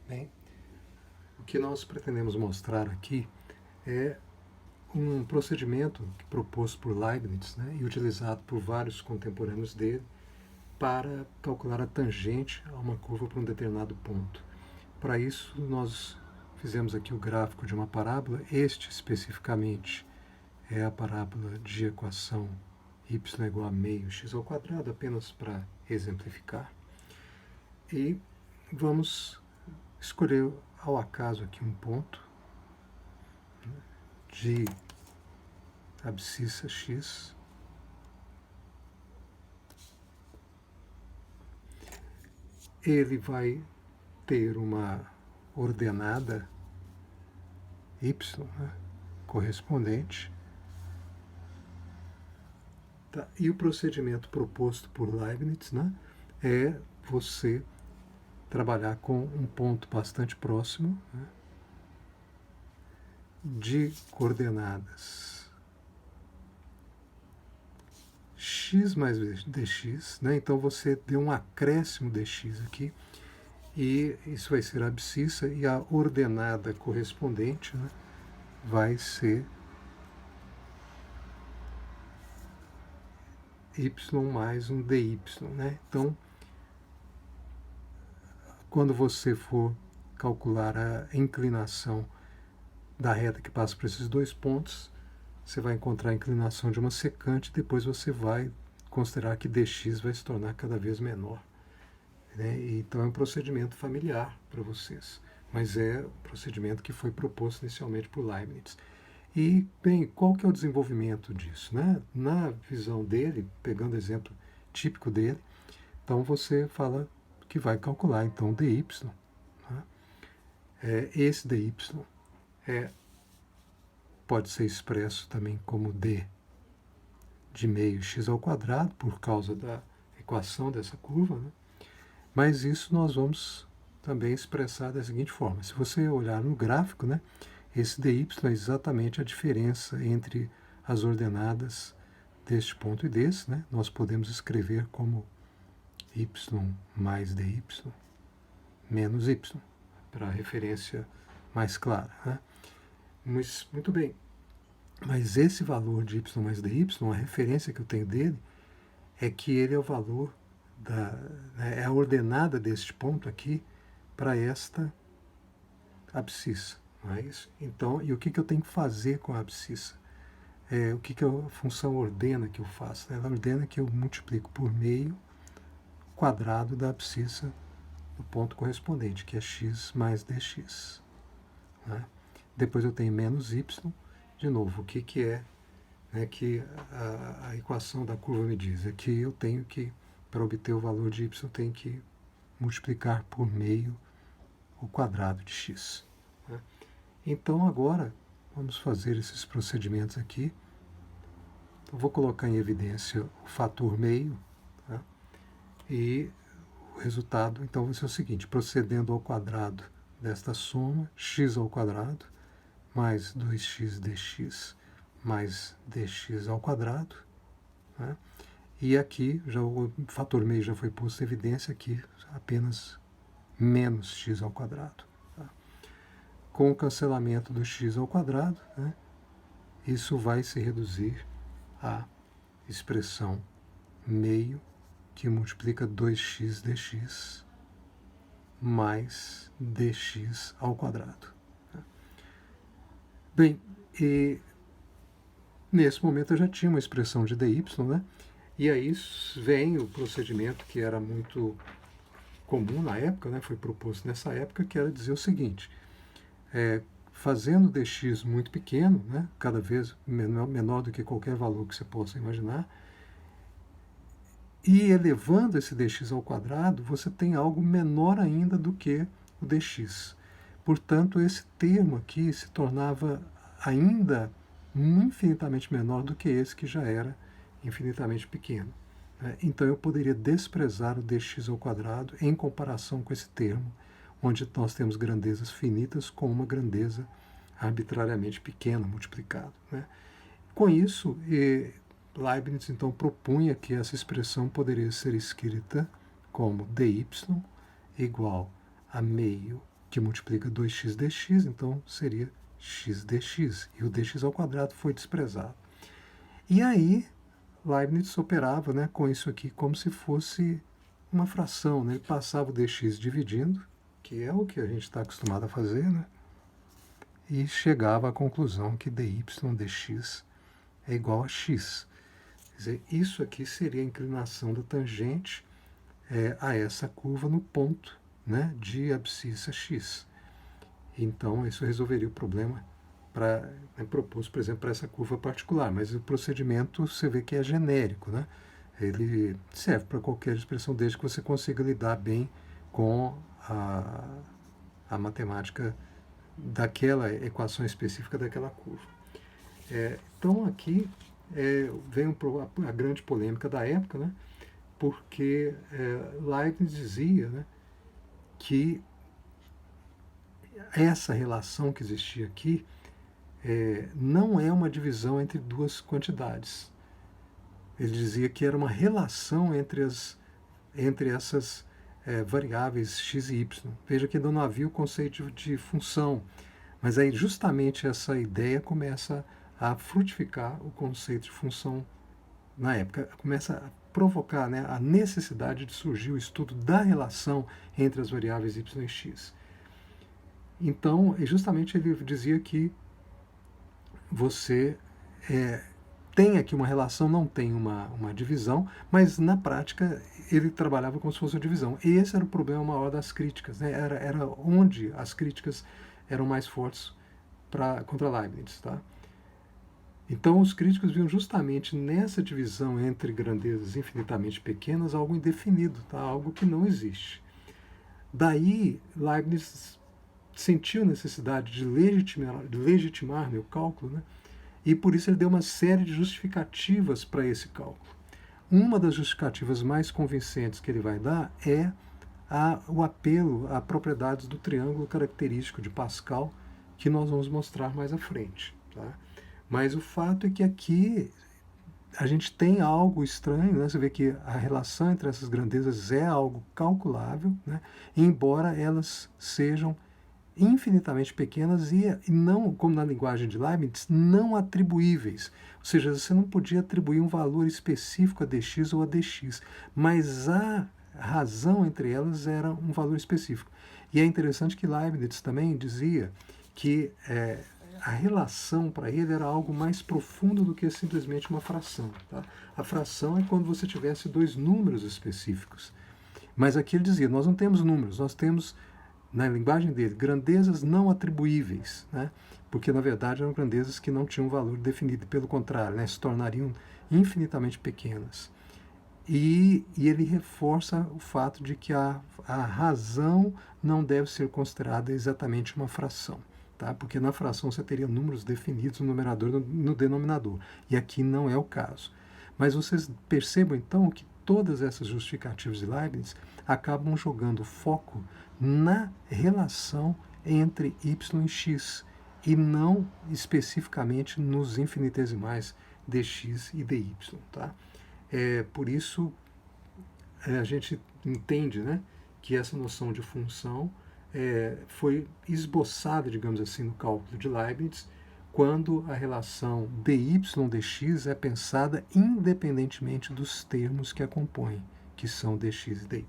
Bem, o que nós pretendemos mostrar aqui é um procedimento proposto por Leibniz, né, e utilizado por vários contemporâneos dele para calcular a tangente a uma curva para um determinado ponto. Para isso, nós fizemos aqui o gráfico de uma parábola. Este, especificamente, é a parábola de equação y igual a meio x ao quadrado, apenas para exemplificar. E vamos escolher ao acaso aqui um ponto de abscissa x. Ele vai ter uma ordenada y, né, correspondente. Tá? E o procedimento proposto por Leibniz, né, é você trabalhar com um ponto bastante próximo, né, de coordenadas x mais dx, né? Então você deu um acréscimo dx aqui, e isso vai ser a abscissa, e a ordenada correspondente, né, vai ser y mais um dy, né? Então, quando você for calcular a inclinação da reta que passa por esses dois pontos, você vai encontrar a inclinação de uma secante, depois você vai considerar que dx vai se tornar cada vez menor. Né? Então é um procedimento familiar para vocês, mas é um procedimento que foi proposto inicialmente por Leibniz. E, bem, qual que é o desenvolvimento disso? Né? Na visão dele, pegando o exemplo típico dele, então você fala que vai calcular então dy. Né? Esse dy pode ser expresso também como d de meio x ao quadrado, por causa da equação dessa curva, né? Mas isso nós vamos também expressar da seguinte forma. Se você olhar no gráfico, né, esse dy é exatamente a diferença entre as ordenadas deste ponto e desse. Né? Nós podemos escrever como y mais dy menos y, para referência mais clara. Né? Mas, muito bem, mas esse valor de y mais dy, a referência que eu tenho dele, é que ele é o valor, é a ordenada deste ponto aqui para esta abscissa. Não é isso? Então, e o que eu tenho que fazer com a abscissa? O que a função ordena que eu faço? Ela ordena que eu multiplico por meio o quadrado da abscissa do ponto correspondente, que é x mais dx. Né? Depois eu tenho menos y. De novo, o que é, né, que a equação da curva me diz? É que eu tenho que, para obter o valor de y, eu tenho que multiplicar por meio o quadrado de x. Né? Então, agora, vamos fazer esses procedimentos aqui. Eu vou colocar em evidência o fator meio, tá? E o resultado, então, vai ser o seguinte: procedendo ao quadrado desta soma, x ao quadrado mais 2x dx mais dx ao quadrado, né? E aqui já o fator meio já foi posto em evidência, aqui apenas menos x ao quadrado. Tá? Com o cancelamento do x ao quadrado, né, isso vai se reduzir à expressão meio que multiplica 2x dx mais dx ao quadrado. Bem, e nesse momento eu já tinha uma expressão de dy, né? E aí vem o procedimento que era muito comum na época, né? Foi proposto nessa época, que era dizer o seguinte: fazendo dx muito pequeno, né? Cada vez menor do que qualquer valor que você possa imaginar, e elevando esse dx ao quadrado, você tem algo menor ainda do que o dx. Portanto, esse termo aqui se tornava ainda infinitamente menor do que esse que já era infinitamente pequeno. Então eu poderia desprezar o dx ao quadrado em comparação com esse termo, onde nós temos grandezas finitas com uma grandeza arbitrariamente pequena multiplicada. Né? Com isso, Leibniz então propunha que essa expressão poderia ser escrita como dy igual a meio que multiplica 2x dx, então seria x dx, e o dx ao quadrado foi desprezado. E aí, Leibniz operava, né, com isso aqui como se fosse uma fração, né? Ele passava o dx dividindo, que é o que a gente está acostumado a fazer, né? E chegava à conclusão que dy dx é igual a x. Quer dizer, isso aqui seria a inclinação da tangente a essa curva no ponto, né, de abscissa x. Então, isso resolveria o problema proposto, por exemplo, para essa curva particular. Mas o procedimento, você vê que é genérico, né? Ele serve para qualquer expressão, desde que você consiga lidar bem com a matemática daquela equação específica daquela curva. Então, aqui vem a grande polêmica da época, né? Porque Leibniz dizia, né, que essa relação que existia aqui não é uma divisão entre duas quantidades. Ele dizia que era uma relação entre essas variáveis x e y. Veja que ainda não havia o conceito de função, mas aí justamente essa ideia começa a frutificar o conceito de função na época, começa a provocar, né, a necessidade de surgir o estudo da relação entre as variáveis y e x. Então, justamente ele dizia que você tem aqui uma relação, não tem uma divisão, mas na prática ele trabalhava como se fosse uma divisão. E esse era o problema maior das críticas, né? Era onde as críticas eram mais fortes contra Leibniz. Tá? Então os críticos viam justamente nessa divisão entre grandezas infinitamente pequenas algo indefinido, tá? Algo que não existe. Daí Leibniz sentiu necessidade de legitimar o cálculo, né? E por isso ele deu uma série de justificativas para esse cálculo. Uma das justificativas mais convincentes que ele vai dar é o apelo a propriedades do triângulo característico de Pascal, que nós vamos mostrar mais à frente. Tá? Mas o fato é que aqui a gente tem algo estranho, né? Você vê que a relação entre essas grandezas é algo calculável, né? Embora elas sejam infinitamente pequenas e não, como na linguagem de Leibniz, não atribuíveis. Ou seja, você não podia atribuir um valor específico a dx ou a dx, mas a razão entre elas era um valor específico. E é interessante que Leibniz também dizia que a relação para ele era algo mais profundo do que simplesmente uma fração. Tá? A fração é quando você tivesse dois números específicos. Mas aqui ele dizia, nós não temos números, nós temos, na linguagem dele, grandezas não atribuíveis, né? Porque na verdade eram grandezas que não tinham valor definido, pelo contrário, né? Se tornariam infinitamente pequenas. E ele reforça o fato de que a razão não deve ser considerada exatamente uma fração, tá? Porque na fração você teria números definidos no numerador e no denominador, e aqui não é o caso. Mas vocês percebam então que todas essas justificativas de Leibniz acabam jogando foco na relação entre y e x, e não especificamente nos infinitesimais dx e dy. Tá? Por isso, a gente entende, né, que essa noção de função foi esboçada, digamos assim, no cálculo de Leibniz, quando a relação dy dx é pensada independentemente dos termos que a compõem, que são dx e dy.